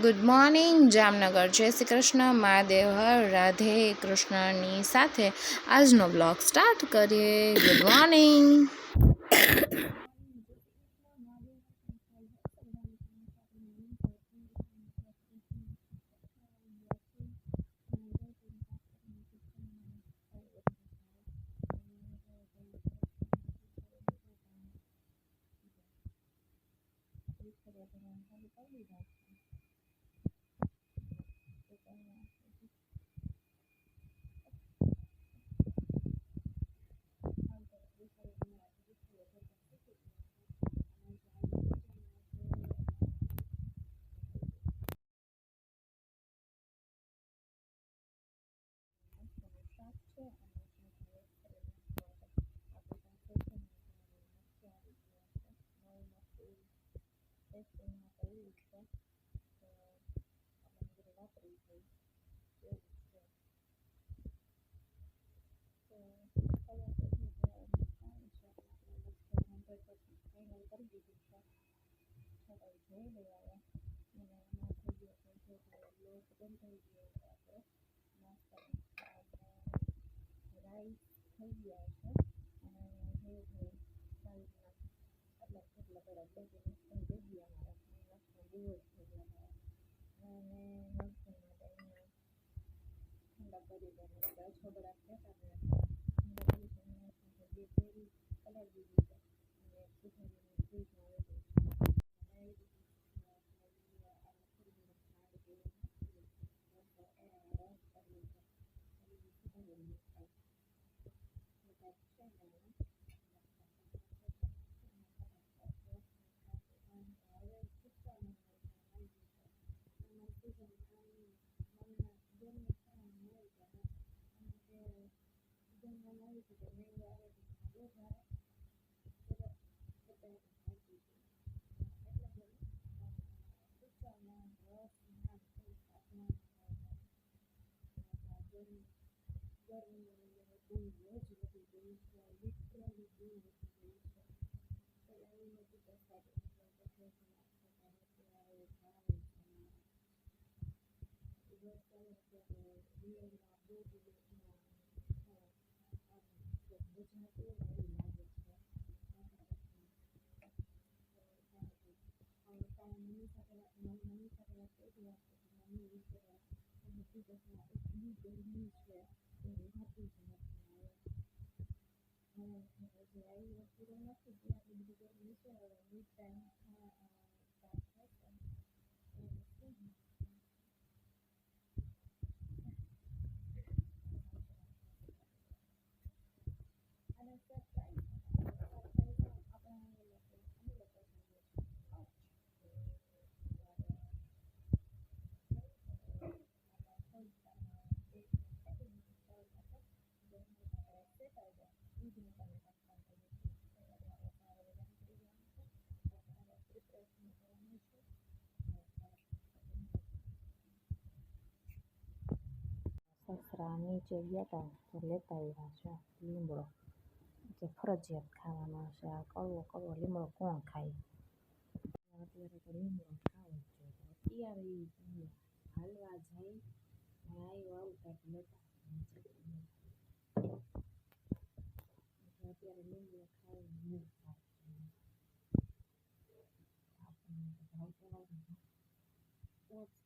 Good morning Jamnagar, જય શ્રી કૃષ્ણ, મહાદેવ હર રાધે કૃષ્ણની સાથે આજનો બ્લોગ સ્ટાર્ટ કરીએ. Good morning. સસરા નીચે ગયા હતા તો લેતા આવ્યા છે લીમડો, કે ફરજિયાત ખાવાનો છે. આ કડવો કડવો લીમડો કોણ ખાય? અત્યારે તો લીમડો ખાવો જ જોઈએ. અત્યારે હાલવા જાય આવું કંઈક લેતા અત્યારે લીમડો ખાવાનું આપણને ભાવતા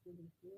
પૂરી છે.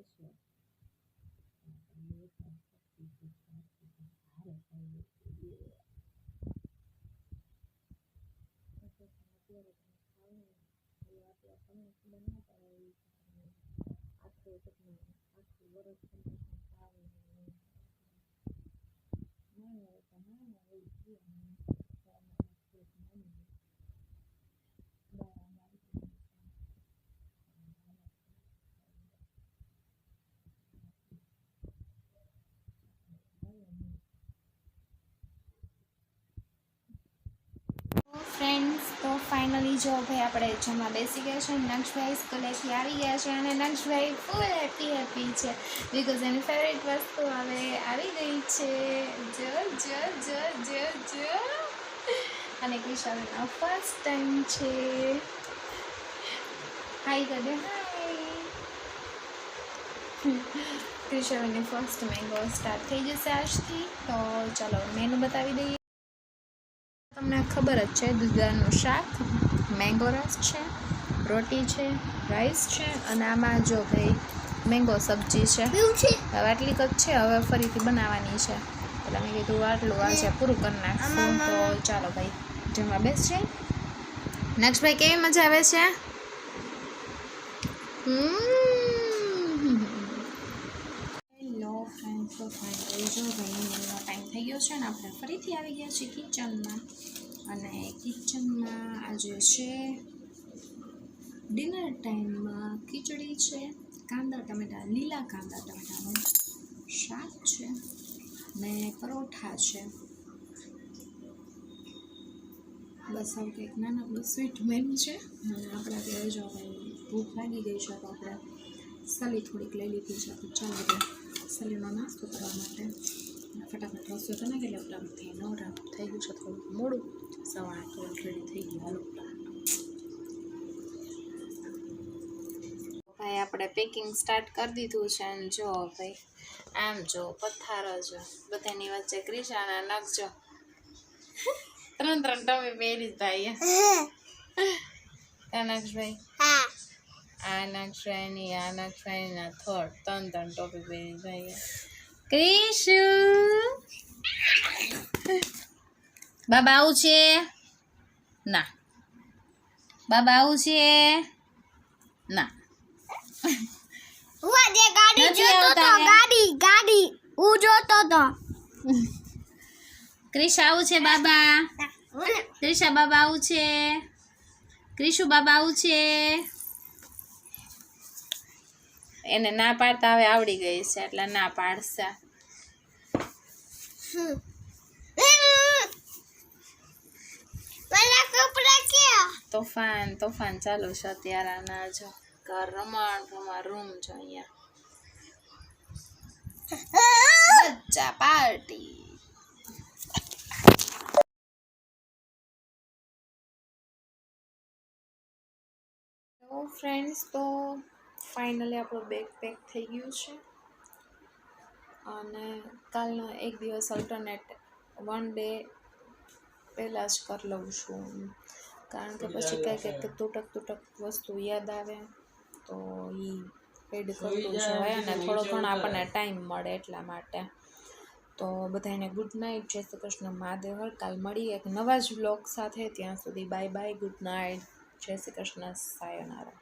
ફ્રેન્ડ્સ, તો ફાઇનલી જો ભાઈ આપણે જમવા બેસી ગયા છે. નક્ષભાઈ સ્કૂલેથી આવી ગયા છે અને નક્ષભાઈ ફૂલ હેપી છે બિકોઝ એની ફેવરેટ વસ્તુ હવે આવી ગઈ છે. જો અને કિશાલનો ફર્સ્ટ ટાઈમ છે. હાય કરી દે, હાય. ક્રિશાબેનની ફર્સ્ટ મેંગો સ્ટાર્ટ થઈ જશે આજથી. તો ચાલો મેનુ બતાવી દઈએ. તમને ખબર જ છે, દૂધનું શાક, મેંગો રસ છે, રોટી છે, રાઈસ છે, અને આમાં જો ભાઈ મેંગો સબ્જી છે. હવે આટલી જ છે, હવે ફરીથી બનાવવાની છે. એટલે મેં કીધું આટલું આજે પૂરું કરી નાખશું. તો ચાલો ભાઈ જમવા બેસ છે. નક્ષભાઈ કેવી મજા આવે છે? હેલો ફ્રેન્ડ્સ, તો ફાઇનલી જો ભાઈ મીલનો ટાઈમ થઈ ગયો છે ને આપણે ફરીથી આવી ગયા છીએ કિચનમાં. અને કિચનમાં આજે છે ડિનર ટાઈમમાં ખીચડી છે, કાંદા ટમેટા, લીલા કાંદા ટમેટાનું શાક છે ને પરોઠા છે. બસ આવું કંઈક નાનકડું સ્વીટ મેનુ છે. અને આપણે અત્યારે જો ભાઈ ભૂખ લાગી ગઈ છે તો આપણે સલી થોડીક લઈ લીધી છે. તો ચાલો ભાઈ સલીનો નાસ્તો કરવા માટે ફટાફટ રસોઈ તો નાખી એટલે પ્લાનથી નવરા થઈ ગયું છે. થોડુંક મોડું 8:15 રેડી થઈ ગયું. હાલો ભાઈ આપણે પેકિંગ સ્ટાર્ટ કરી દીધું છે. અને જો ભાઈ આમ જો પથ્થારો જો બધાની વચ્ચે ક્રિશાના નખ જો 3 ટોપી પહેરી ભાઈ. નક્ષભાઈ આ નક્ષભાઈની આ નક્ષભાઈના 3 ટોપી પહેરી ભાઈ. ક્રિશુ બાબા આવું છે? ના. બાબા આવું છે? ના. ક્રિશા આવું છે બાબા? ક્રિશા બાબા આવું છે? ક્રિશુ બાબા આવું છે? એને ના પાડતા હવે આવડી ગઈ છે એટલે ના પાડશે. તોફાન ચાલુ છે અત્યારે. ના જો ઘર રમણ રૂમ જો અહીંયા બચ્ચા પાર્ટી. તો ફ્રેન્ડ્સ, તો ફાઇનલી આપણું બેગ પેક થઈ ગયું છે. અને કાલનો એક દિવસ અલ્ટરનેટ 1 ડે પહેલાં જ કરી લઉં છું. કારણ કે પછી કંઈક તૂટક વસ્તુ યાદ આવે તો એ એડ કરતું જવાય અને થોડો ઘણો આપણને ટાઈમ મળે એટલા માટે. તો બધાને ગુડ નાઇટ, જય શ્રી કૃષ્ણ, મહાદેવ હર. કાલ મળીએ એક નવા જ વ્લોગ સાથે. ત્યાં સુધી બાય બાય, ગુડ નાઇટ, જય શ્રી કૃષ્ણ, સાયોનારા.